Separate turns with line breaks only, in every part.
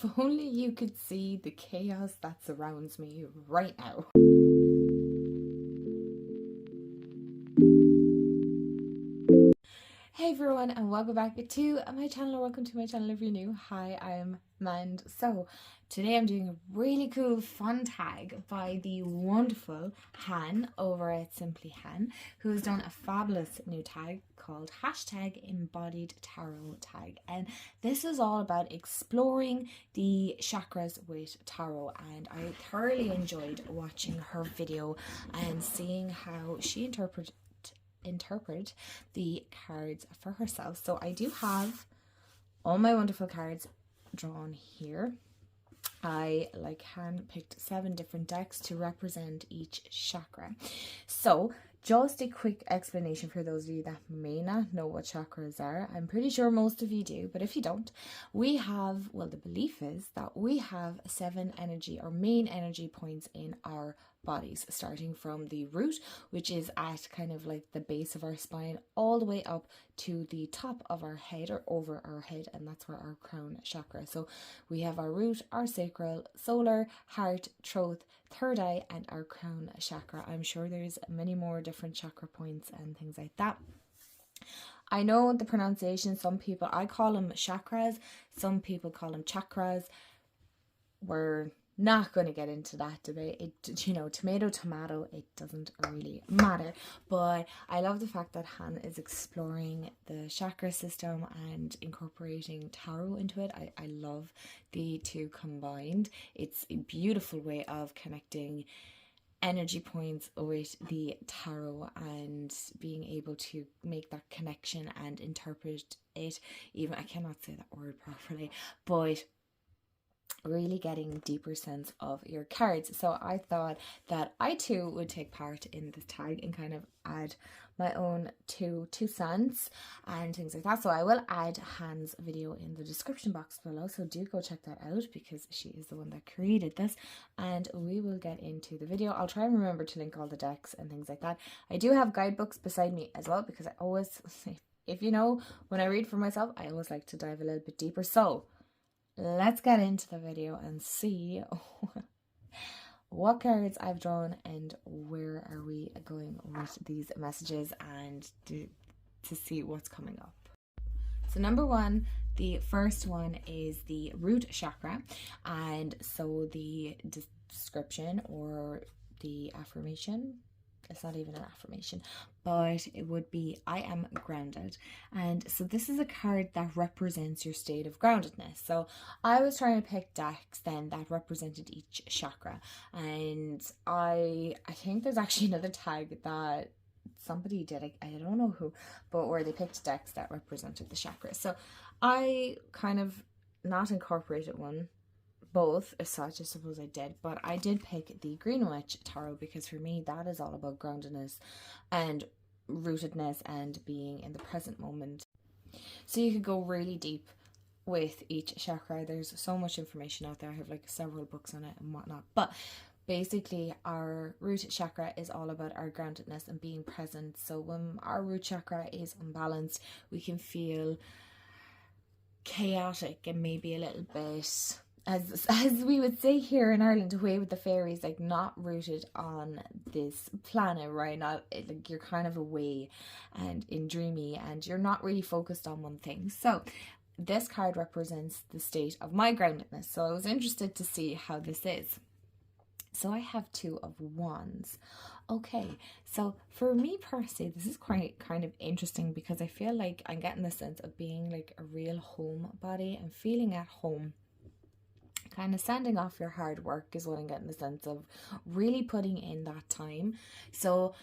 If only you could see the chaos that surrounds me right now. Hey everyone, and welcome back to my channel, or welcome to my channel if you're new. Hi, I'm Mand. So today I'm doing a really cool fun tag by the wonderful Han over at Simply Han, who has done a fabulous new tag called #embodied tarot tag. And this is all about exploring the chakras with tarot, and I thoroughly enjoyed watching her video and seeing how she interpret the cards for herself. So I do have all my wonderful cards drawn here. I hand-picked 7 different decks to represent each chakra. So just a quick explanation for those of you that may not know what chakras are. I'm pretty sure most of you do, but if you don't, we have, well, the belief is that we have 7 energy or main energy points in our bodies, starting from the root, which is at kind of like the base of our spine, all the way up to the top of our head or over our head, and that's where our crown chakra. So we have our root, our sacral, solar, heart, throat, third eye, and our crown chakra. I'm sure there's many more different chakra points and things like that. I know the pronunciation, I call them chakras, some people call them chakras. We're not going to get into that debate. Tomato, it doesn't really matter. But I love the fact that Han is exploring the chakra system and incorporating tarot into it. I love the two combined. It's a beautiful way of connecting energy points with the tarot and being able to make that connection and interpret it. Even I cannot say that word properly, but really getting deeper sense of your cards. So I thought that I too would take part in this tag and kind of add my own two cents and things like that. So I will add Han's video in the description box below, so do go check that out because she is the one that created this, and we will get into the video. I'll try and remember to link all the decks and things like that. I do have guidebooks beside me as well, because I always, if you know, when I read for myself, I always like to dive a little bit deeper. So let's get into the video and see what cards I've drawn and where are we going with these messages and to see what's coming up. So number 1, the first one is the root chakra, and so the description or the affirmation, it's not even an affirmation, but it would be, I am grounded. And so this is a card that represents your state of groundedness. So I was trying to pick decks then that represented each chakra, and I think there's actually another tag that somebody did, I don't know who, but where they picked decks that represented the chakras. So I kind of not incorporated both as such, I suppose I did, but I did pick the Green Witch Tarot because for me that is all about groundedness and rootedness and being in the present moment. So you could go really deep with each chakra. There's so much information out there. I have like several books on it and whatnot, but basically our root chakra is all about our groundedness and being present. So when our root chakra is unbalanced, we can feel chaotic and maybe a little bit, as we would say here in Ireland, away with the fairies, like not rooted on this planet, right? Not like you're kind of away and in dreamy and you're not really focused on one thing. So this card represents the state of my groundedness. So I was interested to see how this is. So I have 2 of Wands. Okay, so for me personally, this is quite kind of interesting because I feel like I'm getting the sense of being like a real homebody and feeling at home. Kind of sending off your hard work is what I'm getting the sense of, really putting in that time. So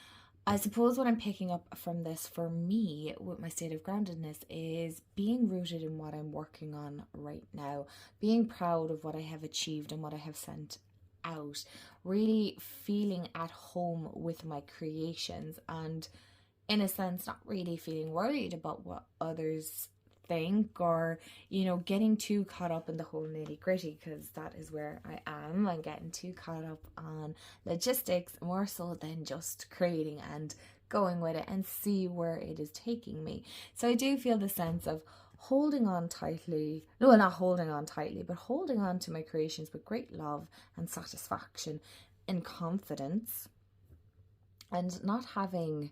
I suppose what I'm picking up from this for me with my state of groundedness is being rooted in what I'm working on right now, being proud of what I have achieved and what I have sent out, really feeling at home with my creations, and in a sense not really feeling worried about what others think, or getting too caught up in the whole nitty-gritty, because that is where I am. I'm getting too caught up on logistics more so than just creating and going with it and see where it is taking me. So I do feel the sense of holding on tightly, no, not holding on tightly, but holding on to my creations with great love and satisfaction and confidence, and not having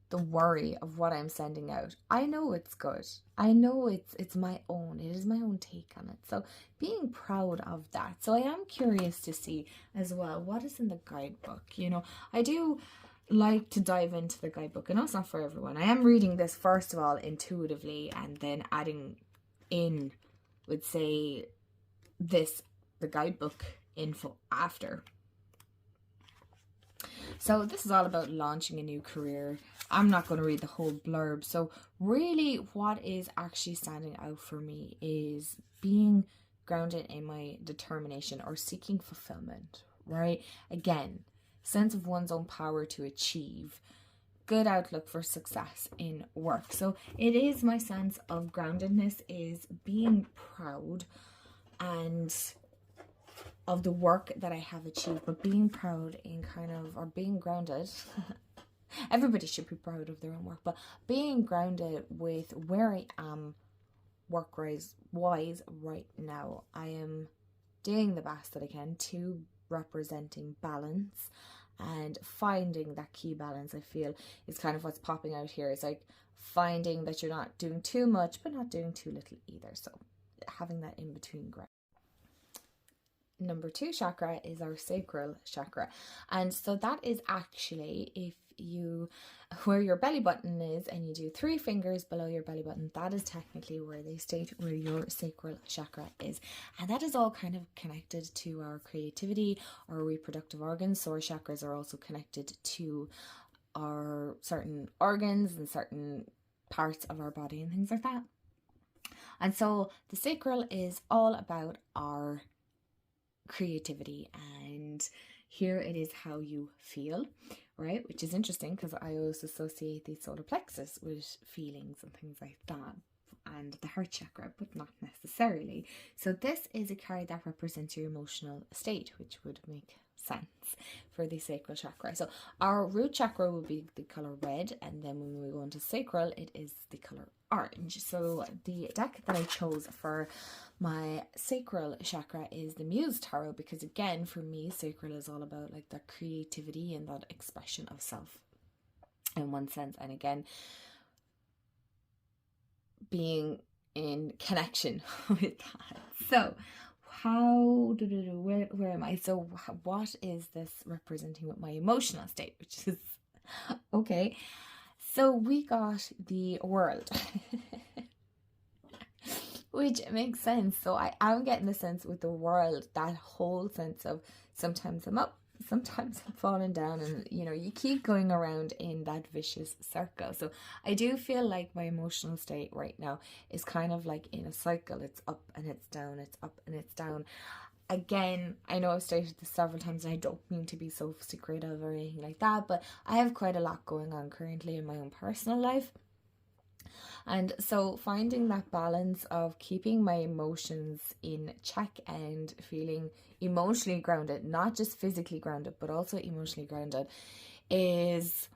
the worry of what I'm sending out. I know it's good. I know it's my own. It is my own take on it. So being proud of that. So I am curious to see as well what is in the guidebook. You know, I do like to dive into the guidebook. I know it's not for everyone. I am reading this first of all intuitively, and then adding in, would say, the guidebook info after. So this is all about launching a new career. I'm not going to read the whole blurb. So really what is actually standing out for me is being grounded in my determination or seeking fulfillment, right? Again, sense of one's own power to achieve, good outlook for success in work. So it is my sense of groundedness is being proud and of the work that I have achieved, but being proud in kind of, or being grounded. Everybody should be proud of their own work, but being grounded with where I am work-wise right now. I am doing the best that I can to representing balance and finding that key balance. I feel is kind of what's popping out here. It's like finding that you're not doing too much, but not doing too little either. So having that in between ground. Number 2 chakra is our sacral chakra, and so that is actually, if you, where your belly button is and you do 3 fingers below your belly button, that is technically where they state where your sacral chakra is, and that is all kind of connected to our creativity, our reproductive organs. So our chakras are also connected to our certain organs and certain parts of our body and things like that. And so the sacral is all about our creativity, and here it is how you feel, right? Which is interesting because I always associate the solar plexus with feelings and things like that, and the heart chakra, but not necessarily. So this is a card that represents your emotional state, which would make sense for the sacral chakra. So our root chakra will be the color red, and then when we go into sacral, it is the color orange. So the deck that I chose for my sacral chakra is the Muse Tarot, because again, for me, sacral is all about like that creativity and that expression of self in one sense, and again, being in connection with that. So where am I? So what is this representing with my emotional state, which is okay. So we got the World, which makes sense. So I am getting the sense with the World, that whole sense of sometimes I'm up, sometimes I'm falling down, and you know, you keep going around in that vicious circle. So I do feel like my emotional state right now is kind of like in a cycle. It's up and it's down, it's up and it's down. Again, I know I've stated this several times and I don't mean to be so secretive or anything like that, but I have quite a lot going on currently in my own personal life. And so finding that balance of keeping my emotions in check and feeling emotionally grounded, not just physically grounded, but also emotionally grounded, is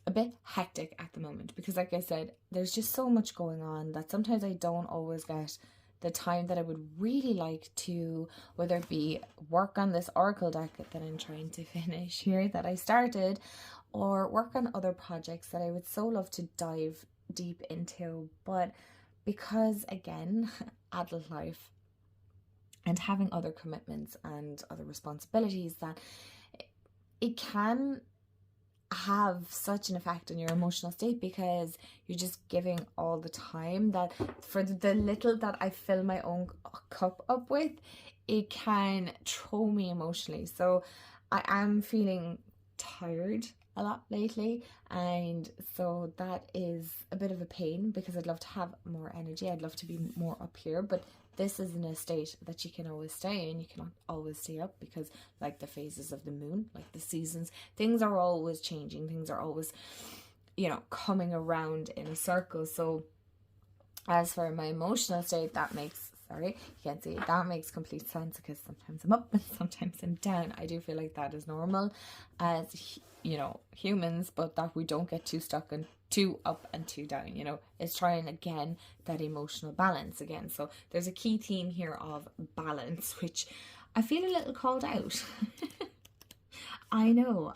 a bit hectic at the moment, because like I said, there's just so much going on that sometimes I don't always get the time that I would really like to, whether it be work on this oracle deck that I'm trying to finish here that I started, or work on other projects that I would so love to dive deep into. But because again, adult life and having other commitments and other responsibilities, that it can have such an effect on your emotional state, because you're just giving all the time, that for the little that I fill my own cup up with, it can throw me emotionally. So I am feeling tired a lot lately, and so that is a bit of a pain, because I'd love to have more energy, I'd love to be more up here, but this isn't a state that you can always stay in. You cannot always stay up, because like the phases of the moon, like the seasons, things are always changing, things are always, you know, coming around in a circle. So as for my emotional state, that makes, sorry, you can't see it, that makes complete sense, because sometimes I'm up and sometimes I'm down. I do feel like that is normal as, you know, humans, but that we don't get too stuck two up and two down, you know. It's trying again that emotional balance again. So there's a key theme here of balance, which I feel a little called out. I know.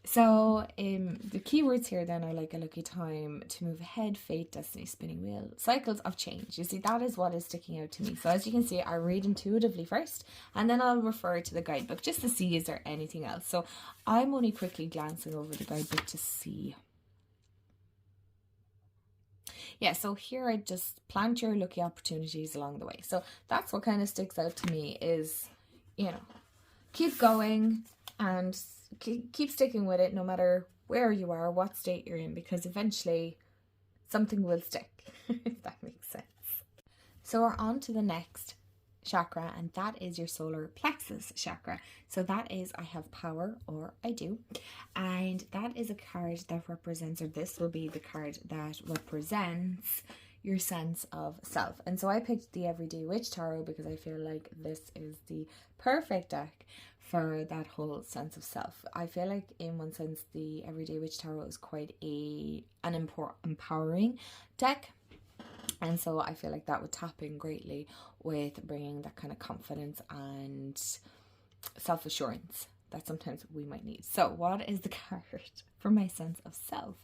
So the keywords here then are like a lucky time, to move ahead, fate, destiny, spinning wheel, cycles of change. You see, that is what is sticking out to me. So as you can see, I read intuitively first, and then I'll refer to the guidebook just to see is there anything else. So I'm only quickly glancing over the guidebook to see. Yeah, so here I just plant your lucky opportunities along the way. So that's what kind of sticks out to me is, you know, keep going and keep sticking with it no matter where you are, what state you're in, because eventually something will stick, if that makes sense. So we're on to the next chakra, and that is your solar plexus chakra. So that is I have power, or I do, and that is a card that represents, or this will be the card that represents your sense of self. And so I picked the Everyday Witch Tarot because I feel like this is the perfect deck for that whole sense of self. I feel like in one sense the Everyday Witch Tarot is quite an empowering deck, and so I feel like that would tap in greatly with bringing that kind of confidence and self-assurance that sometimes we might need. So what is the card for my sense of self?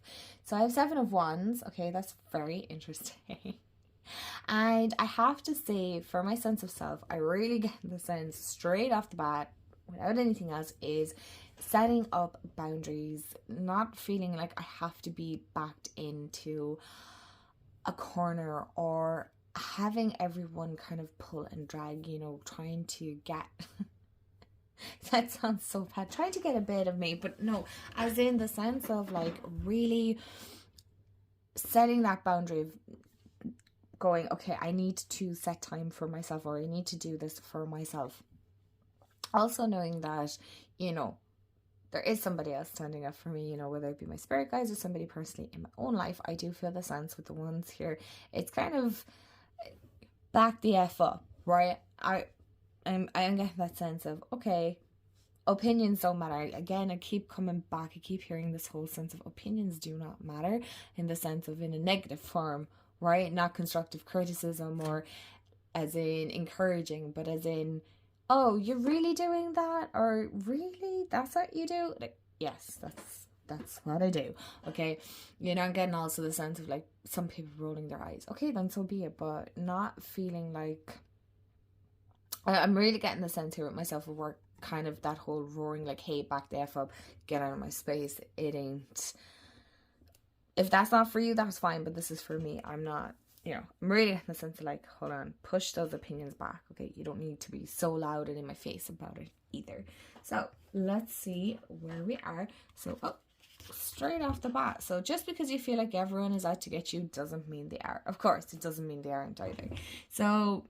So I have 7 of Wands. Okay, that's very interesting. And I have to say, for my sense of self, I really get the sense straight off the bat, without anything else, is setting up boundaries, not feeling like I have to be backed into a corner or having everyone kind of pull and drag, you know, trying to get that sounds so bad, trying to get a bit of me, but no, as in the sense of like really setting that boundary of going, okay, I need to set time for myself, or I need to do this for myself. Also knowing that, you know, there is somebody else standing up for me, you know, whether it be my spirit guides or somebody personally in my own life. I do feel the sense with the ones here, it's kind of back the F up, right? I am getting that sense of, okay, opinions don't matter. Again, I keep coming back, I keep hearing this whole sense of opinions do not matter, in the sense of in a negative form, right? Not constructive criticism or as in encouraging, but as in, oh, you're really doing that? Or really? That's what you do? Like, yes, that's what I do. Okay. You know, I'm getting also the sense of like some people rolling their eyes. Okay, then so be it, but not feeling like I'm really getting the sense here with myself of work, kind of that whole roaring like, hey, back the F up, get out of my space. It ain't, if that's not for you, that's fine, but this is for me. I'm not, you know, I'm really getting the sense of like, hold on, push those opinions back. Okay, you don't need to be so loud and in my face about it either. So let's see where we are. So straight off the bat, so just because you feel like everyone is out to get you doesn't mean they are. Of course, it doesn't mean they aren't either. So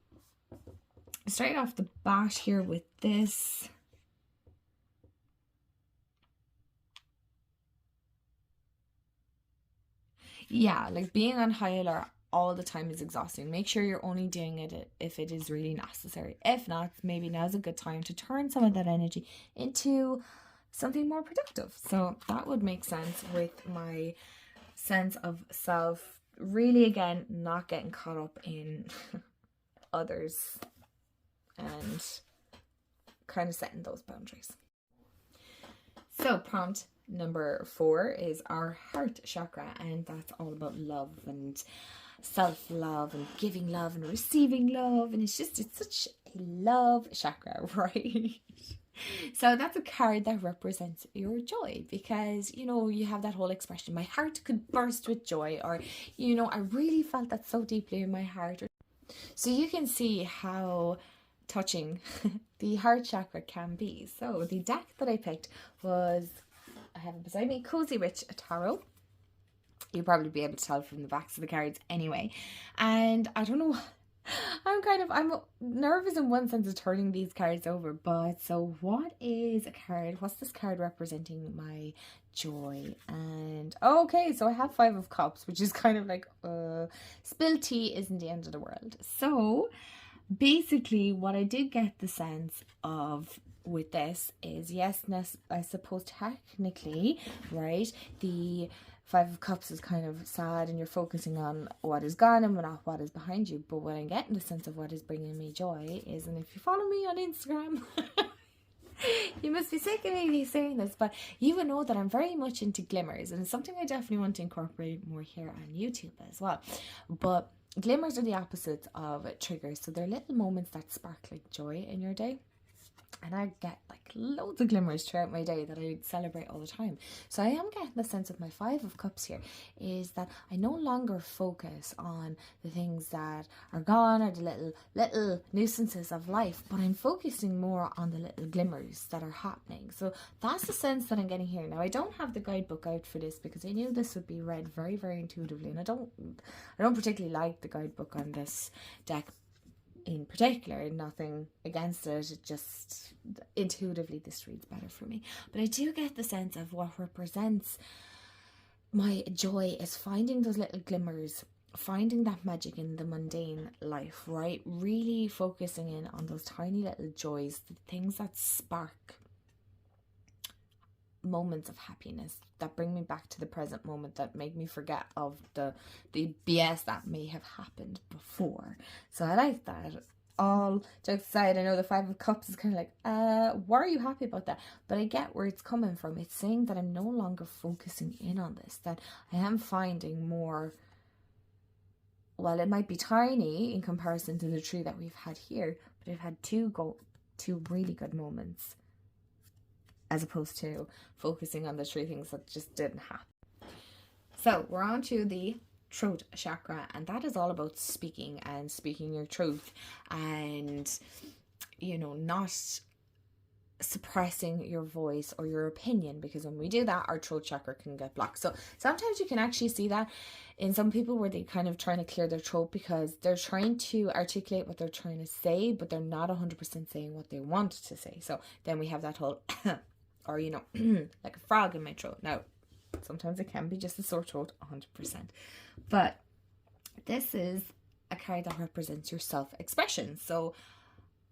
straight off the bat here with this, yeah, like being on high alert all the time is exhausting. Make sure you're only doing it if it is really necessary. If not, maybe now's a good time to turn some of that energy into something more productive. So that would make sense with my sense of self. Really, again, not getting caught up in others and kind of setting those boundaries. So prompt number 4 is our heart chakra, and that's all about love and self-love and giving love and receiving love, and it's such a love chakra, right? So that's a card that represents your joy, because, you know, you have that whole expression, my heart could burst with joy, or, you know, I really felt that so deeply in my heart. So you can see how touching the heart chakra can be. So the deck that I picked was, I have it beside me, Cozy Witch Tarot. You'll probably be able to tell from the backs of the cards anyway. And I don't know, I'm nervous in one sense of turning these cards over, but so what is a card? What's this card representing my joy? And okay, so I have 5 of Cups, which is kind of like, spill tea isn't the end of the world. So basically what I did get the sense of with this is, yes, I suppose technically, right, the Five of Cups is kind of sad and you're focusing on what is gone and not what is behind you. But what I'm getting the sense of what is bringing me joy is, and if you follow me on Instagram, you must be sick of me saying this, but you would know that I'm very much into glimmers, and it's something I definitely want to incorporate more here on YouTube as well. But glimmers are the opposites of triggers, so they're little moments that spark like joy in your day. And I get like loads of glimmers throughout my day that I celebrate all the time. So I am getting the sense of my Five of Cups here is that I no longer focus on the things that are gone or the little nuisances of life, but I'm focusing more on the little glimmers that are happening. So that's the sense that I'm getting here. Now I don't have the guidebook out for this because I knew this would be read very, very intuitively, and I don't particularly like the guidebook on this deck in particular. Nothing against it, it just intuitively this reads better for me. But I do get the sense of what represents my joy is finding those little glimmers, finding that magic in the mundane life, right? Really focusing in on those tiny little joys, the things that spark moments of happiness, that bring me back to the present moment, that make me forget of the BS that may have happened before. So I like that. All jokes aside, I know the Five of Cups is kind of like, why are you happy about that? But I get where it's coming from. It's saying that I'm no longer focusing in on this, that I am finding more, well, it might be tiny in comparison to the tree that we've had here, but I've had two really good moments, as opposed to focusing on the three things that just didn't happen. So we're on to the throat chakra, and that is all about speaking and speaking your truth, and not suppressing your voice or your opinion, because when we do that, our throat chakra can get blocked. So sometimes you can actually see that in some people where they kind of trying to clear their throat because they're trying to articulate what they're trying to say, but they're not 100% saying what they want to say. So then we have that whole or like a frog in my throat. Now sometimes it can be just a sore throat, 100%, but this is a card that represents your self-expression. So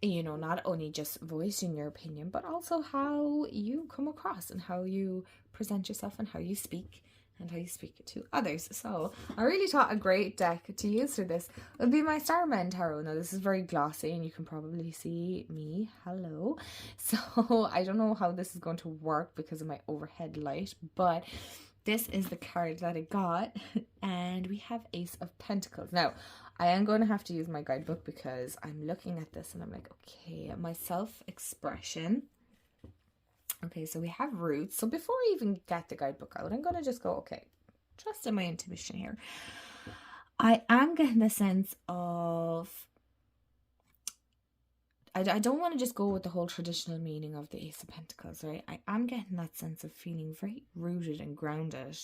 not only just voicing your opinion, but also how you come across and how you present yourself and how you speak and how you speak to others. So I really thought a great deck to use for this would be my Starman Tarot. Now this is very glossy and you can probably see me. Hello. So I don't know how this is going to work because of my overhead light, but this is the card that I got, and we have Ace of Pentacles. Now I am going to have to use my guidebook because I'm looking at this and I'm like, okay, my self-expression. Okay, so we have roots. So before I even get the guidebook out, I'm going to just go, okay, trust in my intuition here. I am getting the sense of, I don't want to just go with the whole traditional meaning of the Ace of Pentacles, right? I am getting that sense of feeling very rooted and grounded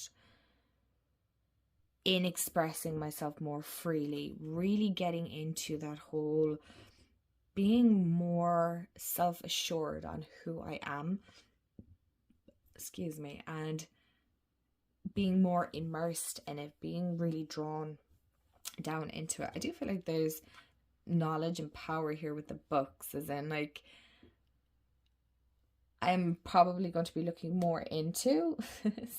in expressing myself more freely, really getting into that whole being more self-assured on who I am, and being more immersed in it, being really drawn down into it. I do feel like there's knowledge and power here with the books, as in like I'm probably going to be looking more into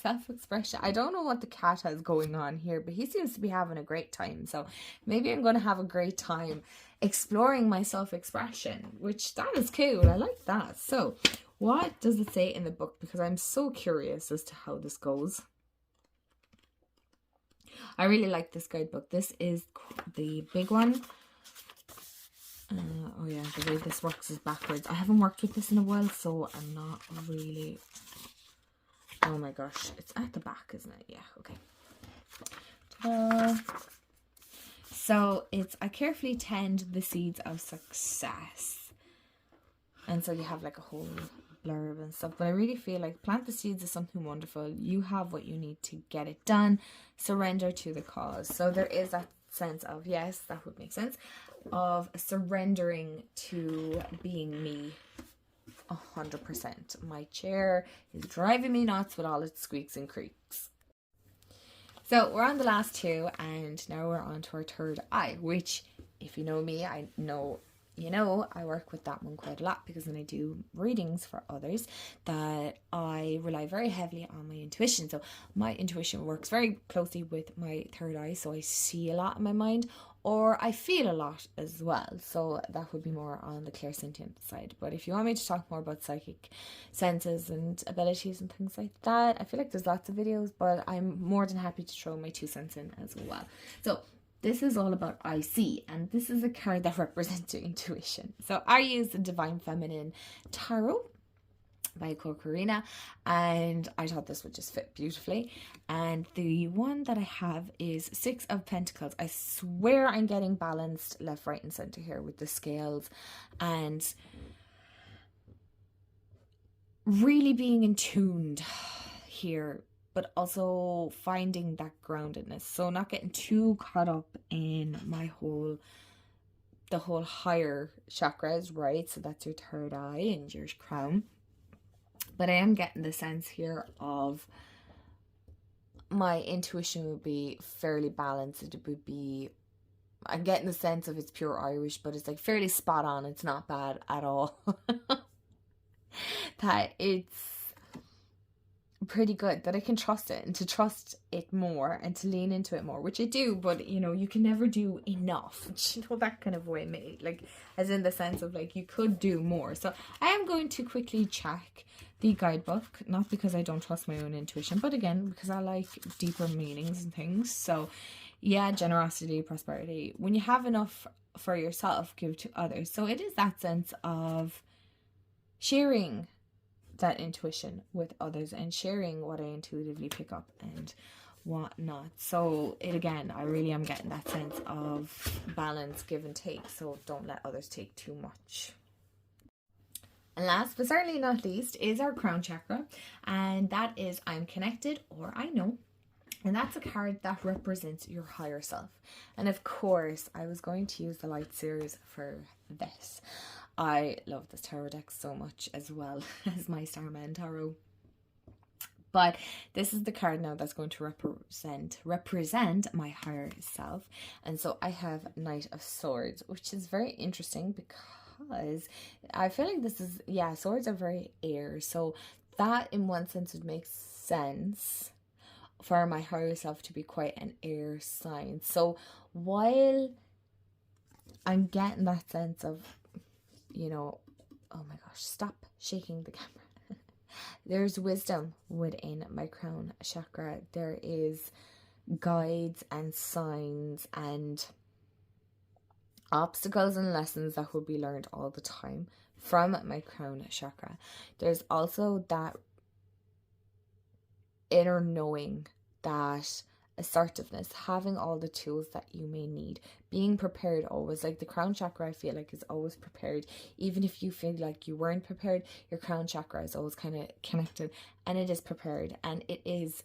self-expression. I don't know what the cat has going on here, but he seems to be having a great time. So maybe I'm going to have a great time exploring my self-expression, which that is cool. I like that. So what does it say in the book? Because I'm so curious as to how this goes. I really like this guidebook. This is the big one. Oh yeah, the way this works is backwards. I haven't worked with this in a while, so I'm not really... Oh my gosh, it's at the back, isn't it? Yeah, okay. Ta-da. So it's, I carefully tend the seeds of success. And so you have like a whole blurb and stuff. But I really feel like plant the seeds is something wonderful. You have what you need to get it done. Surrender to the cause. So there is that sense of, yes, that would make sense, of surrendering to being me 100%. My chair is driving me nuts with all its squeaks and creaks. So we're on the last two, and now we're on to our third eye, which, if you know me, I know you know, I work with that one quite a lot, because when I do readings for others, that I rely very heavily on my intuition. So my intuition works very closely with my third eye, so I see a lot in my mind, or I feel a lot as well. So that would be more on the clairsentient side. But if you want me to talk more about psychic senses and abilities and things like that, I feel like there's lots of videos, but I'm more than happy to throw my 2 cents in as well. So this is all about IC, and this is a card that represents your intuition. So I use the Divine Feminine Tarot by Corcorina, and I thought this would just fit beautifully. And the one that I have is 6 of Pentacles. I swear I'm getting balanced left, right, and center here with the scales, and really being in tuned here, but also finding that groundedness. So not getting too caught up in the whole higher chakras, right? So that's your third eye and your crown. But I am getting the sense here of my intuition would be fairly balanced. It would be, I'm getting the sense of it's pure Irish, but it's like fairly spot on. It's not bad at all. That it's pretty good, that I can trust it, and to trust it more and to lean into it more, which I do. But you know, you can never do enough, you know, that kind of way, like as in the sense of like you could do more. So I am going to quickly check the guidebook, not because I don't trust my own intuition, but again because I like deeper meanings and things. So yeah, generosity, prosperity, when you have enough for yourself, give to others. So it is that sense of sharing that intuition with others and sharing what I intuitively pick up and whatnot. So it, again, I really am getting that sense of balance, give and take. So don't let others take too much. And last but certainly not least is our crown chakra, and that is I'm connected, or I know. And that's a card that represents your higher self. And of course, I was going to use the Light series for this. I love this tarot deck so much, as well as my Starman Tarot. But this is the card now that's going to represent my higher self. And so I have Knight of Swords, which is very interesting because I feel like this is, yeah, swords are very air. So that in one sense would make sense for my higher self to be quite an air sign. So while I'm getting that sense of, you know, oh my gosh, stop shaking the camera. There's wisdom within my crown chakra. There is guides and signs and obstacles and lessons that will be learned all the time from my crown chakra. There's also that inner knowing, that assertiveness, having all the tools that you may need, being prepared always. Like the crown chakra, I feel like is always prepared. Even if you feel like you weren't prepared, your crown chakra is always kind of connected, and it is prepared, and it is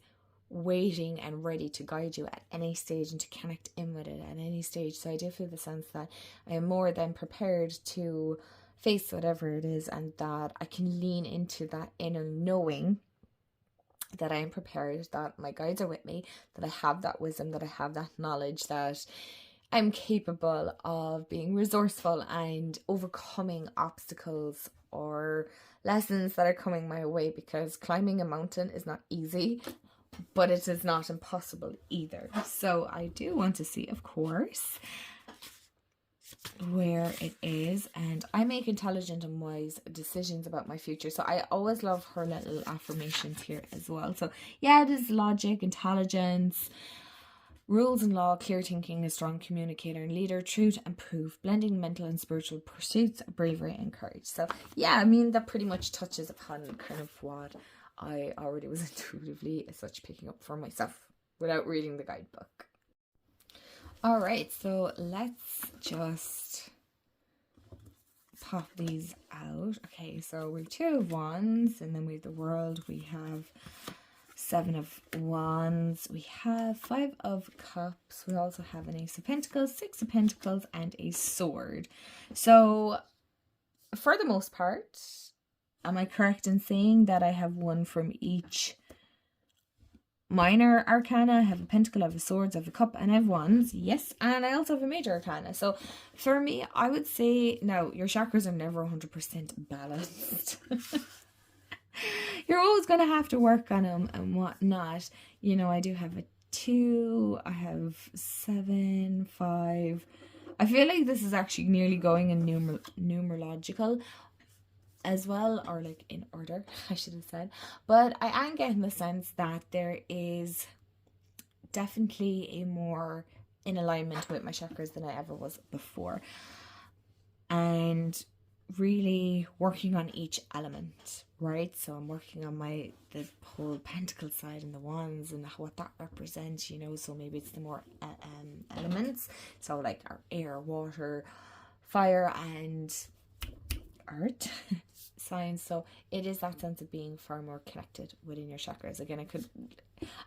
waiting and ready to guide you at any stage and to connect in with it at any stage. So I do feel the sense that I am more than prepared to face whatever it is, and that I can lean into that inner knowing that I am prepared, that my guides are with me, that I have that wisdom, that I have that knowledge, that I'm capable of being resourceful and overcoming obstacles or lessons that are coming my way, because climbing a mountain is not easy, but it is not impossible either. So I do want to see, of course, where it is, and I make intelligent and wise decisions about my future. So I always love her little affirmations here as well. So yeah, it is logic, intelligence, rules and law, clear thinking, a strong communicator and leader, truth and proof, blending mental and spiritual pursuits, bravery and courage. So yeah, I mean, that pretty much touches upon kind of what I already was intuitively as such picking up for myself without reading the guidebook. All right, so let's just pop these out. Okay, so we have 2 of Wands, and then we have the World. We have 7 of Wands. We have 5 of Cups. We also have an Ace of Pentacles, 6 of Pentacles, and a Sword. So for the most part, am I correct in saying that I have one from each minor arcana. I have a pentacle, I have a swords, I have a cup, and I have wands. Yes, and I also have a major arcana. So for me, I would say, now, your chakras are never 100% balanced. You're always going to have to work on them and whatnot. You know, I do have a 2, I have 7, 5. I feel like this is actually nearly going in numerological as well, or like in order, I should have said. But I am getting the sense that there is definitely a more in alignment with my chakras than I ever was before. And really working on each element, right? So I'm working on the whole pentacle side and the wands and what that represents, you know. So maybe it's the more elements, so like our air, water, fire, and earth signs. So it is that sense of being far more connected within your chakras. Again,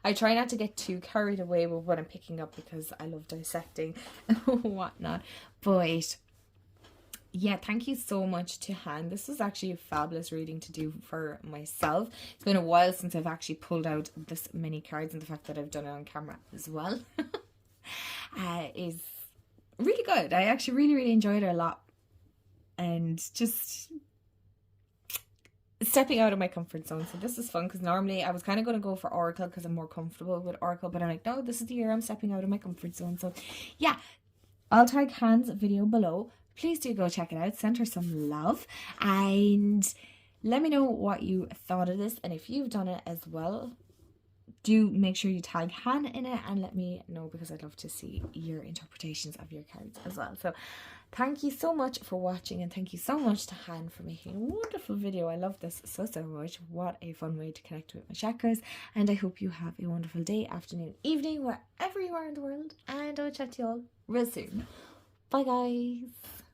I try not to get too carried away with what I'm picking up because I love dissecting and whatnot. But yeah, thank you so much to Han. This was actually a fabulous reading to do for myself. It's been a while since I've actually pulled out this many cards, and the fact that I've done it on camera as well is really good. I actually really enjoyed it a lot. And just stepping out of my comfort zone. So this is fun, because normally I was kind of going to go for Oracle because I'm more comfortable with Oracle, but I'm like, no, this is the year I'm stepping out of my comfort zone. So yeah, I'll tag Han's video below. Please do go check it out. Send her some love and let me know what you thought of this. And if you've done it as well, do make sure you tag Han in it and let me know, because I'd love to see your interpretations of your cards as well. So thank you so much for watching, and thank you so much to Han for making a wonderful video. I love this so much. What a fun way to connect with my chakras, and I hope you have a wonderful day, afternoon, evening, wherever you are in the world, and I'll chat to you all real soon. Bye guys.